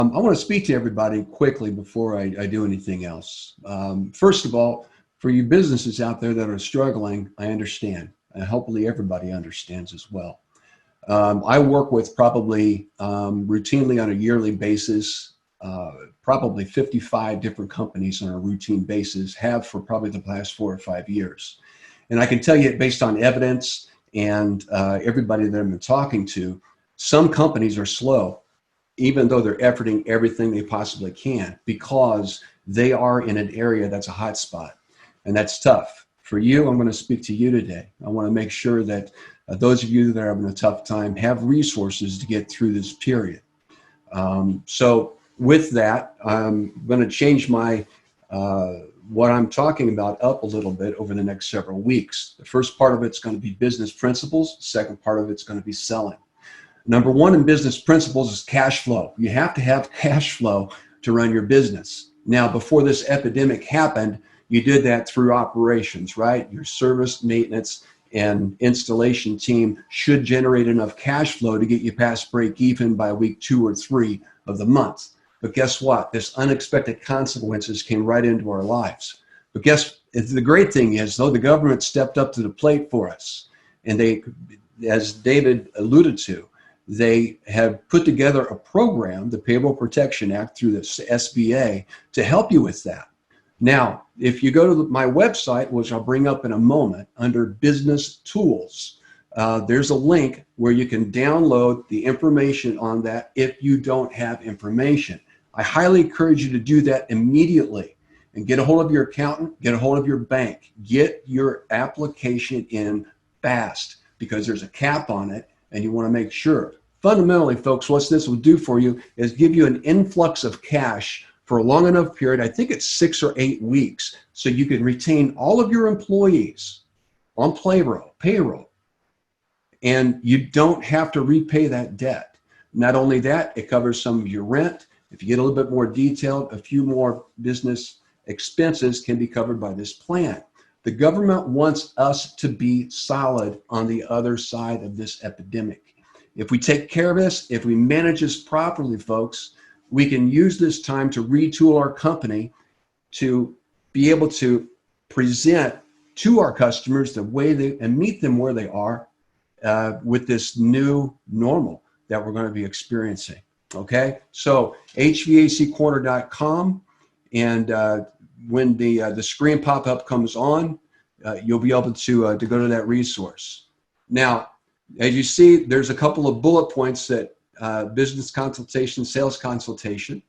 I want to speak to everybody quickly before I do anything else. First of all, for you businesses out there that are struggling, I understand. And hopefully everybody understands as well. I work with probably routinely on a yearly basis, probably 55 different companies on a routine basis, have for probably the past 4 or 5 years. And I can tell you based on evidence and everybody that I've been talking to, some companies are slow, even though they're efforting everything they possibly can, because they are in an area that's a hot spot. And that's tough. For you, I'm going to speak to you today. I want to make sure that those of you that are having a tough time have resources to get through this period. So with that, I'm going to change my what I'm talking about up a little bit over the next several weeks. The first part of it's going to be business principles. The second part of it's going to be selling. Number one in business principles is cash flow. You have to have cash flow to run your business. Now, before this epidemic happened, you did that through operations, right? Your service, maintenance, and installation team should generate enough cash flow to get you past break even by week 2 or 3 of the month. But guess what? This unexpected consequences came right into our lives. But the great thing is, though, the government stepped up to the plate for us. And they, as David alluded to, they have put together a program, the Payroll Protection Act through the SBA, to help you with that. Now, if you go to my website, which I'll bring up in a moment, under Business Tools, there's a link where you can download the information on that if you don't have information. I highly encourage you to do that immediately and get a hold of your accountant, get a hold of your bank, get your application in fast because there's a cap on it and you want to make sure. Fundamentally, folks, what this will do for you is give you an influx of cash for a long enough period. I think it's 6 or 8 weeks, so you can retain all of your employees on payroll, and you don't have to repay that debt. Not only that, it covers some of your rent. If you get a little bit more detailed, a few more business expenses can be covered by this plan. The government wants us to be solid on the other side of this epidemic. If we take care of this, if we manage this properly, folks, we can use this time to retool our company to be able to present to our customers the way and meet them where they are with this new normal that we're going to be experiencing. Okay, so hvaccorner.com, and when the screen pop-up comes on, you'll be able to go to that resource. Now, as you see, there's a couple of bullet points that business consultation, sales consultation.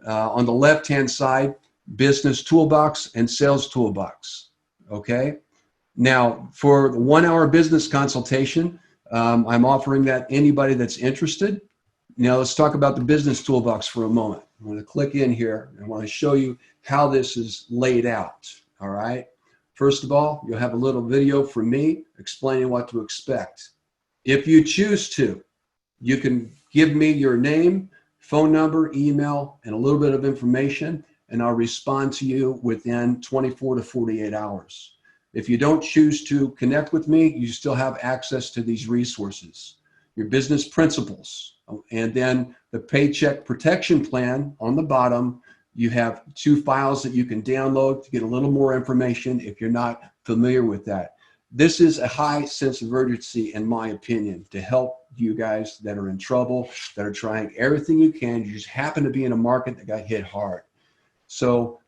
On the left-hand side, business toolbox and sales toolbox. Okay. Now, for the 1-hour business consultation, I'm offering that anybody that's interested. Now, let's talk about the business toolbox for a moment. I'm going to click in here and I want to show you how this is laid out. All right. First of all, you'll have a little video from me explaining what to expect. If you choose to, you can give me your name, phone number, email, and a little bit of information, and I'll respond to you within 24 to 48 hours. If you don't choose to connect with me, you still have access to these resources, your business principles, and then the Paycheck Protection Plan on the bottom. You have 2 files that you can download to get a little more information if you're not familiar with that. This is a high sense of urgency, in my opinion, to help you guys that are in trouble, that are trying everything you can. You just happen to be in a market that got hit hard. So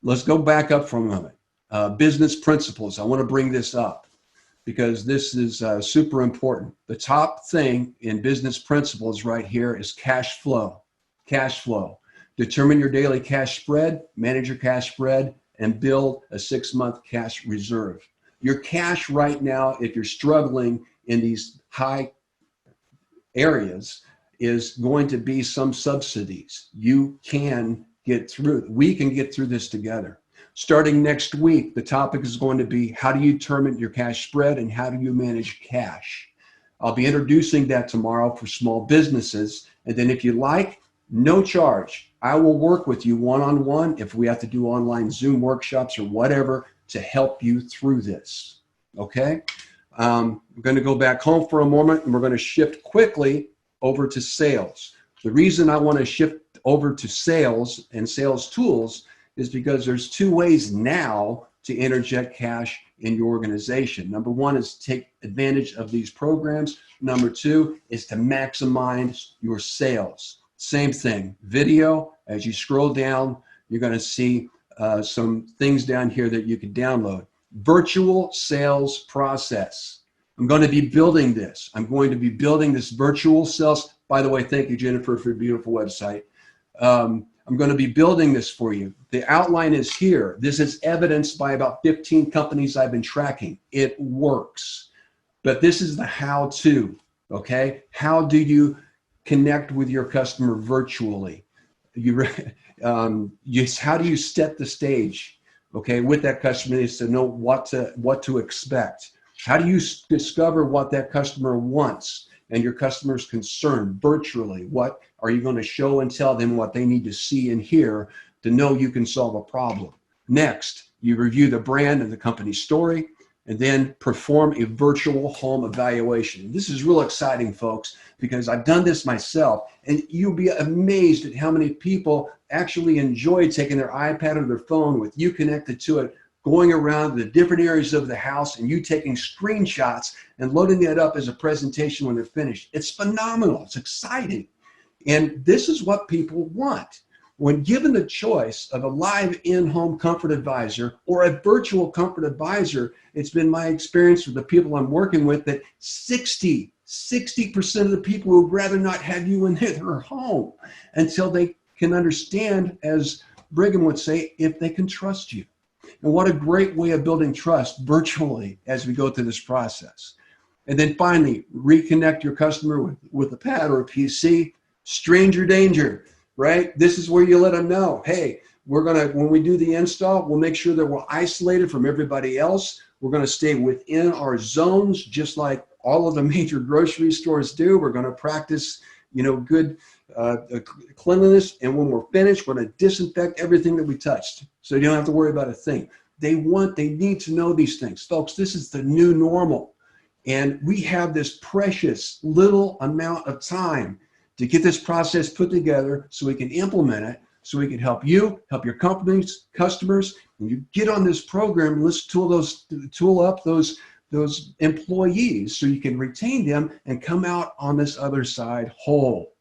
let's go back up for a moment. Business principles. I want to bring this up because this is super important. The top thing in business principles right here is cash flow. Cash flow. Determine your daily cash spread, manage your cash spread, and build a 6-month cash reserve. Your cash right now, if you're struggling in these high areas, is going to be some subsidies. You can get through. We can get through this together. Starting next week, the topic is going to be how do you determine your cash spread and how do you manage cash? I'll be introducing that tomorrow for small businesses. And then if you like, no charge. I will work with you one-on-one if we have to do online Zoom workshops or whatever to help you through this, okay? We're going to go back home for a moment and we're going to shift quickly over to sales. The reason I want to shift over to sales and sales tools is because there's two ways now to interject cash in your organization. Number one is to take advantage of these programs. Number two is to maximize your sales. Same thing, video. As you scroll down, you're going to see some things down here that you can download. Virtual sales process. I'm going to be building this. I'm going to be building this virtual sales. By the way, thank you, Jennifer, for your beautiful website. I'm going to be building this for you. The outline is here. This is evidenced by about 15 companies I've been tracking. It works. But this is the how-to, okay? How do you connect with your customer virtually? How do you set the stage, okay, with that customer is to know what to expect. How do you discover what that customer wants and your customer's concerned virtually? What are you going to show and tell them what they need to see and hear to know you can solve a problem? Next, you review the brand and the company story, and then perform a virtual home evaluation. This is real exciting, folks, because I've done this myself, and you'll be amazed at how many people actually enjoy taking their iPad or their phone with you connected to it, going around the different areas of the house and you taking screenshots and loading it up as a presentation when they're finished. It's phenomenal. It's exciting. And this is what people want. When given the choice of a live in-home comfort advisor or a virtual comfort advisor, it's been my experience with the people I'm working with that 60% of the people would rather not have you in their home until they can understand, as Brigham would say, if they can trust you. And what a great way of building trust virtually as we go through this process. And then finally, reconnect your customer with a pad or a PC. Stranger danger. Right? This is where you let them know, hey, when we do the install, we'll make sure that we're isolated from everybody else. We're going to stay within our zones, just like all of the major grocery stores do. We're going to practice, good cleanliness. And when we're finished, we're going to disinfect everything that we touched. So you don't have to worry about a thing. They need to know these things. Folks, this is the new normal. And we have this precious little amount of time to get this process put together so we can implement it, so we can help you, help your companies, customers. When you get on this program, let's tool up those employees so you can retain them and come out on this other side whole.